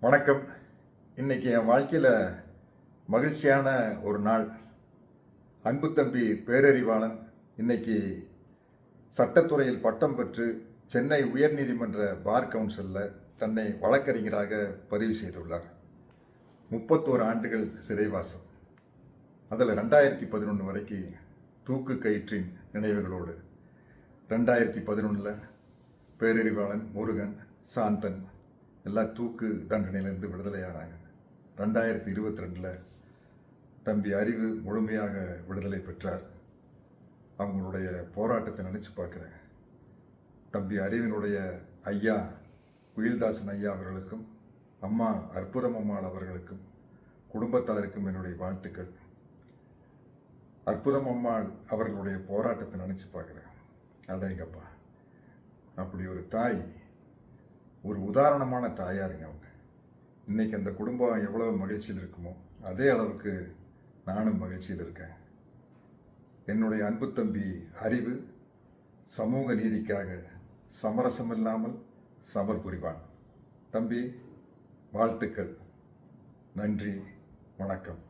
வணக்கம். இன்னைக்கு என் வாழ்க்கையில் மகிழ்ச்சியான ஒரு நாள். அன்பு தம்பி பேரறிவாளன் இன்னைக்கு சட்டத்துறையில் பட்டம் பெற்று சென்னை உயர்நீதிமன்ற பார் கவுன்சிலில் தன்னை வழக்கறிஞராக பதிவு செய்துள்ளார். 31 ஆண்டுகள் சிறைவாசம். அதில் 2011 வரைக்கும் தூக்கு கயிற்றின் நினைவுகளோடு 2011 பேரறிவாளன், முருகன், சாந்தன் எல்லாம் தூக்கு தண்டனையிலிருந்து விடுதலையானாங்க. 2022 தம்பி அறிவு முழுமையாக விடுதலை பெற்றார். அவங்களுடைய போராட்டத்தை நினச்சி பார்க்குறேன். தம்பி அறிவினுடைய ஐயா குயில்தாசன் ஐயா அவர்களுக்கும், அம்மா அற்புதம் அம்மாள் அவர்களுக்கும், குடும்பத்தாருக்கும் என்னுடைய வாழ்த்துக்கள். அற்புதம் அம்மாள் அவர்களுடைய போராட்டத்தை நினச்சி பார்க்குறேன். அடேங்கப்பா, அப்படி ஒரு தாய், ஒரு உதாரணமான தாயாருங்க அவங்க. இன்றைக்கி அந்த குடும்பம் எவ்வளோ மகிழ்ச்சியில் இருக்குமோ அதே அளவுக்கு நானும் மகிழ்ச்சியில் இருக்கேன். என்னுடைய அன்பு தம்பி அறிவு சமூக நீதிக்காக சமரசமில்லாமல் சமர் புரிவான். தம்பி, வாழ்த்துக்கள். நன்றி, வணக்கம்.